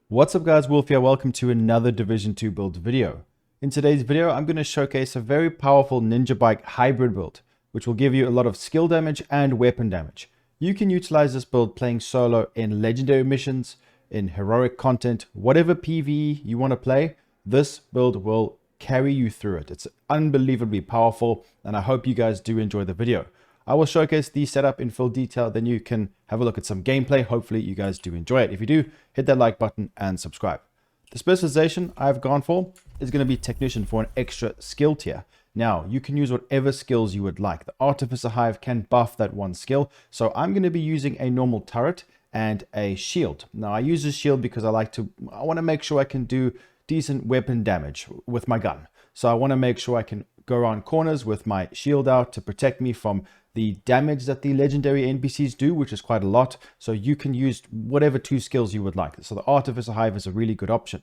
What's up guys, Wolf here. Welcome to another Division 2 build video. In today's video, I'm going to showcase a very powerful Ninja Bike hybrid build, which will give you a lot of skill damage and weapon damage. You can utilize this build playing solo in legendary missions, in heroic content, whatever PvE you want to play, this build will carry you through it. It's unbelievably powerful, and I hope you guys do enjoy the video. I will showcase the setup in full detail, then you can have a look at some gameplay. Hopefully you guys do enjoy it. If you do, hit that like button and subscribe. The specialization I've gone for is going to be Technician for an extra skill tier. Now, you can use whatever skills you would like. The Artificer Hive can buff that one skill, so I'm going to be using a normal turret and a shield. Now, I use a shield because I want to make sure I can do decent weapon damage with my gun. So I want to make sure I can go around corners with my shield out to protect me from the damage that the legendary NPCs do, which is quite a lot. So you can use whatever two skills you would like. So the Artificer Hive is a really good option.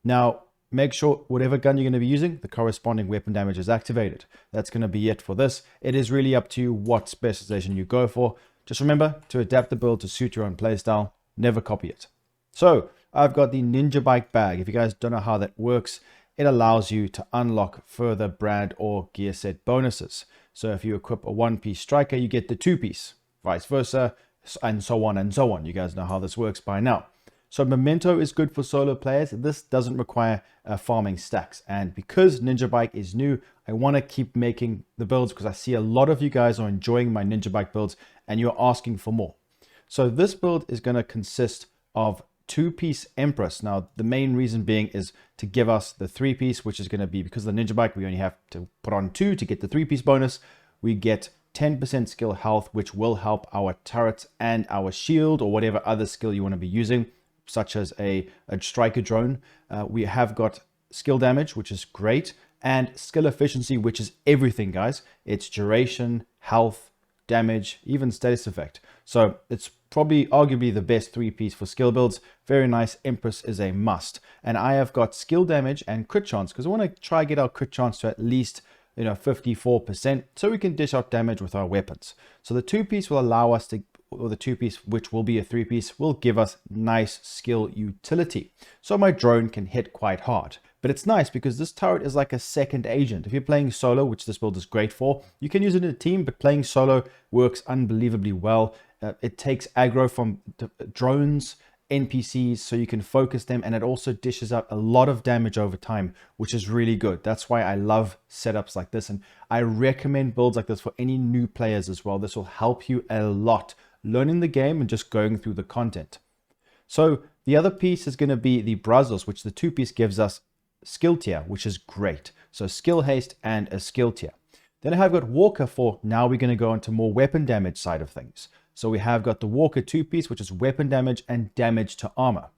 Now, make sure whatever gun you're going to be using, the corresponding weapon damage is activated. That's going to be it for this. It is really up to you what specialization you go for. Just remember to adapt the build to suit your own playstyle. Never copy it. So I've got the Ninja Bike bag. If you guys don't know how that works, it allows you to unlock further brand or gear set bonuses. So if you equip a one-piece striker, you get the two-piece, vice versa, and so on and so on. You guys know how this works by now. So Memento is good for solo players. This doesn't require farming stacks. And because Ninja Bike is new, I want to keep making the builds because I see a lot of you guys are enjoying my Ninja Bike builds and you're asking for more. So this build is going to consist of two-piece Empress. Now, the main reason being is to give us the three-piece, which is going to be, because of the Ninja Bike, we only have to put on two to get the three-piece bonus. We get 10% skill health, which will help our turrets and our shield or whatever other skill you want to be using, such as a striker drone. We have got skill damage, which is great, and skill efficiency, which is everything, guys. It's duration, health, damage, even status effect. So it's probably arguably the best three-piece for skill builds. Very nice. Empress is a must. And I have got skill damage and crit chance because I want to try get our crit chance to at least 54%, so we can dish out damage with our weapons. So the two-piece will allow us to, or the two-piece, which will be a three-piece, will give us nice skill utility. So my drone can hit quite hard. But it's nice because this turret is like a second agent. If you're playing solo, which this build is great for, you can use it in a team, but playing solo works unbelievably well. It takes aggro from drones, NPCs, so you can focus them, and it also dishes out a lot of damage over time, which is really good. That's why I love setups like this, and I recommend builds like this for any new players as well. This will help you a lot learning the game and just going through the content. So the other piece is going to be the Brazos, which the two-piece gives us skill tier, which is great. So skill haste and a skill tier. Then I have got Walker for, now we're going to go into more weapon damage side of things. So we have got the Walker two-piece, which is weapon damage and damage to armor.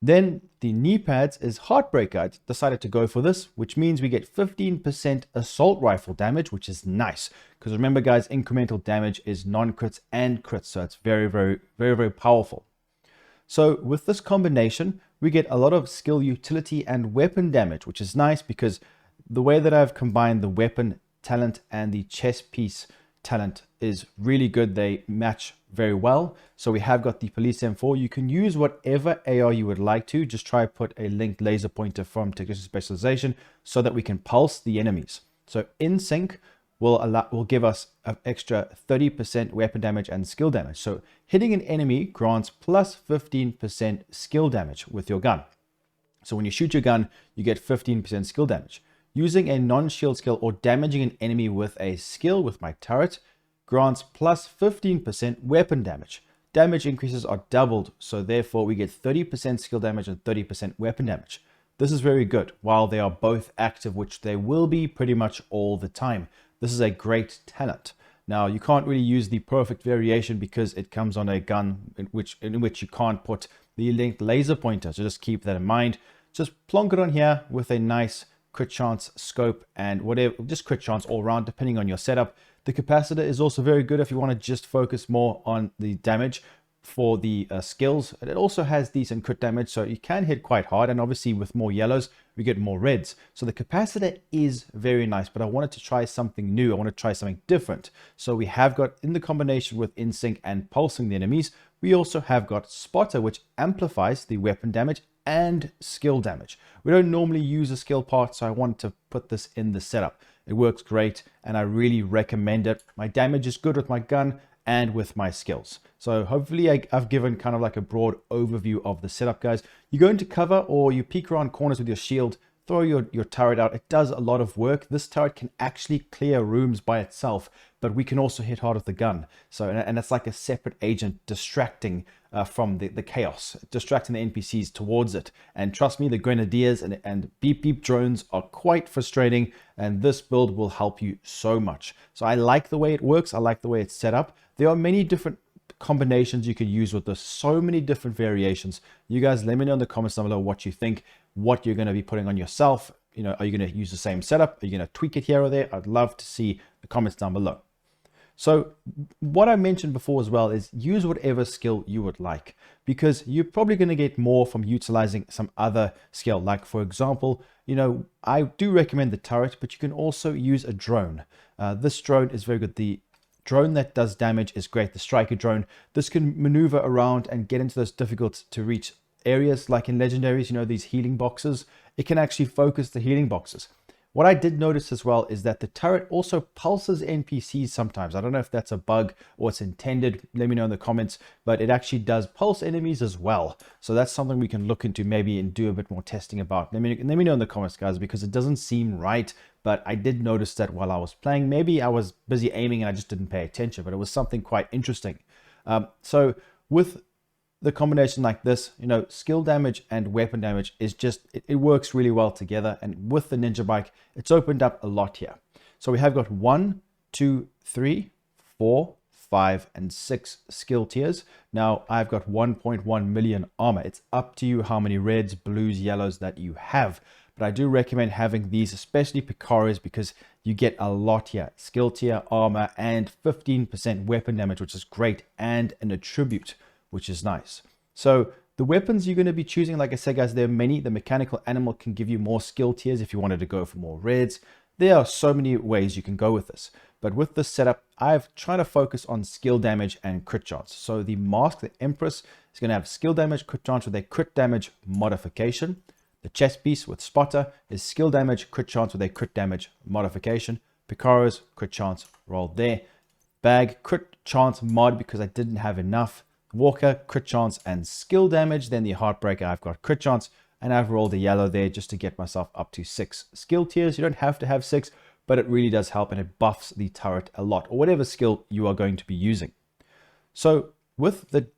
Then the knee pads is Heartbreaker. I decided to go for this, which means we get 15% assault rifle damage, which is nice. Because remember guys, incremental damage is non-crits and crits. So it's very powerful. So with this combination, we get a lot of skill utility and weapon damage, which is nice because the way that I've combined the weapon talent and the chest piece talent is really good. They match very well. So we have got the Police M4. You can use whatever AR you would like to. Just try to put a linked laser pointer from Technician Specialization so that we can pulse the enemies. So in sync will give us an extra 30% weapon damage and skill damage. So hitting an enemy grants plus 15% skill damage with your gun. So when you shoot your gun, you get 15% skill damage. Using a non-shield skill or damaging an enemy with a skill with my turret grants plus 15% weapon damage. Damage increases are doubled, so therefore we get 30% skill damage and 30% weapon damage. This is very good while they are both active, which they will be pretty much all the time. This is a great talent. Now, you can't really use the perfect variation because it comes on a gun in which you can't put the linked laser pointer, so just keep that in mind. Just plonk it on here with a nice crit chance scope and whatever, just crit chance all around depending on your setup. The capacitor is also very good if you want to just focus more on the damage. for the skills. And it also has decent crit damage, so you can hit quite hard. And obviously with more yellows, we get more reds. So the capacitor is very nice, but I wanted to try something new. I want to try something different. So we have got, in the combination with InSync and pulsing the enemies, we also have got Spotter, which amplifies the weapon damage and skill damage. We don't normally use a skill part, so I want to put this in the setup. It works great, and I really recommend it. My damage is good with my gun and with my skills. So hopefully I've given kind of like a broad overview of the setup, guys. You go into cover or you peek around corners with your shield, throw your turret out. It does a lot of work. This turret can actually clear rooms by itself, but we can also hit hard with the gun. So, and it's like a separate agent distracting from the chaos, distracting the NPCs towards it. And trust me, the grenadiers and beep beep drones are quite frustrating, and this build will help you so much. So I like the way it works. I like the way it's set up. There are many different combinations you could use with this, so many different variations. You guys let me know in the comments down below what you think, what you're going to be putting on yourself. You know, are you going to use the same setup? Are you going to tweak it here or there? I'd love to see the comments down below. So what I mentioned before as well is use whatever skill you would like, because you're probably going to get more from utilizing some other skill. Like for example, you know, I do recommend the turret, but you can also use a drone. This drone is very good. The drone that does damage is great. The striker drone, this can maneuver around and get into those difficult to reach areas, like in legendaries, you know, these healing boxes. It can actually focus the healing boxes. What I did notice as well is that the turret also pulses NPCs sometimes. I don't know if that's a bug or it's intended. Let me know in the comments, but it actually does pulse enemies as well. So that's something we can look into maybe and do a bit more testing about. Let me know in the comments, guys, because it doesn't seem right, but I did notice that while I was playing. Maybe I was busy aiming and I just didn't pay attention, but it was something quite interesting. So with the combination like this, you know, skill damage and weapon damage is just, it works really well together. And with the Ninja Bike, it's opened up a lot here. So we have got 1, 2, 3, 4, 5, and 6 skill tiers. Now I've got 1.1 million armor. It's up to you how many reds, blues, yellows that you have. But I do recommend having these, especially Picaros, because you get a lot here. Skill tier, armor, and 15% weapon damage, which is great, and an attribute, which is nice. So the weapons you're going to be choosing, like I said, guys, there are many. The mechanical animal can give you more skill tiers if you wanted to go for more reds. There are so many ways you can go with this. But with this setup, I've tried to focus on skill damage and crit chance. So the mask, the Empress, is going to have skill damage, crit chance with a crit damage modification. The chest piece with Spotter is skill damage, crit chance with a crit damage modification. Picaros, crit chance rolled there. Bag, crit chance mod because I didn't have enough. Walker, crit chance and skill damage. Then the Heartbreaker, I've got crit chance, and I've rolled a yellow there just to get myself up to 6 skill tiers. You don't have to have 6, but it really does help, and it buffs the turret a lot, or whatever skill you are going to be using. So with the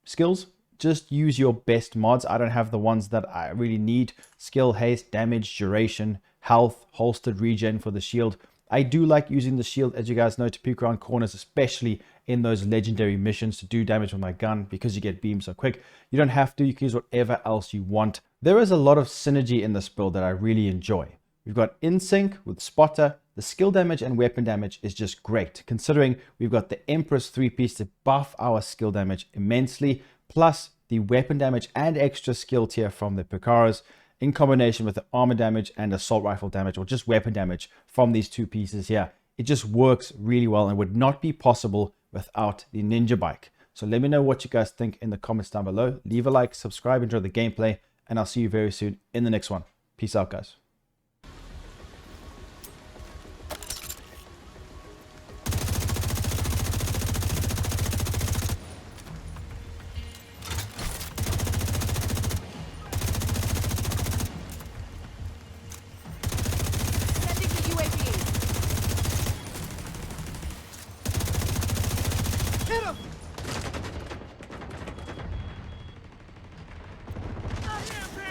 skills, just use your best mods. I don't have the ones that I really need. Skill, haste, damage, duration, health, holstered regen for the shield. I do like using the shield, as you guys know, to peek around corners, especially in those legendary missions to do damage with my gun, because you get beamed so quick. You don't have to. You can use whatever else you want. There is a lot of synergy in this build that I really enjoy. We've got InSync with Spotter. The skill damage and weapon damage is just great, considering we've got the Empress 3-piece to buff our skill damage immensely, plus the weapon damage and extra skill tier from the Picaros, in combination with the armor damage and assault rifle damage, or just weapon damage from these 2 pieces here. It just works really well and would not be possible without the Ninja Bike. So let me know what you guys think in the comments down below. Leave a like, subscribe, enjoy the gameplay, and I'll see you very soon in the next one. Peace out, guys. Hit him! EMP!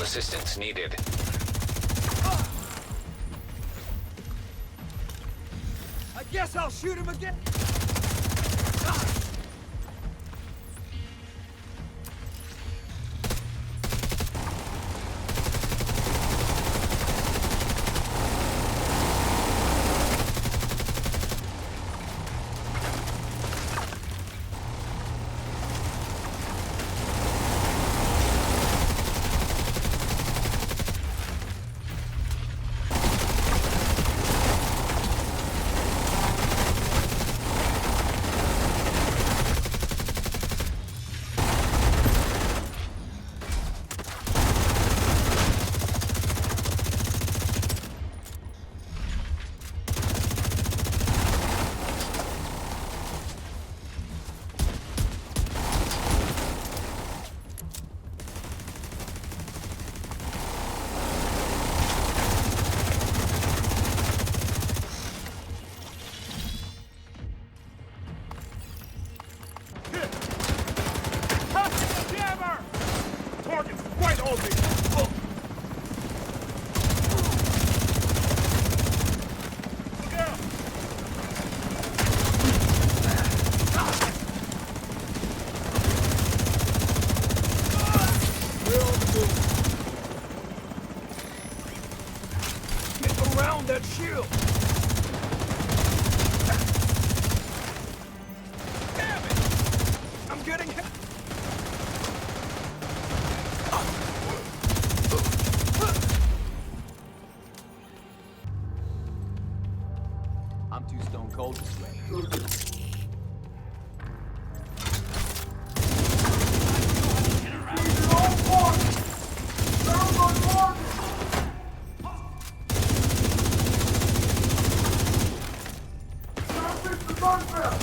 assistance needed. I guess I'll shoot him again. Around that shield! Damn it! I'm getting hit! I'm too stone cold to sweat. Gunfire!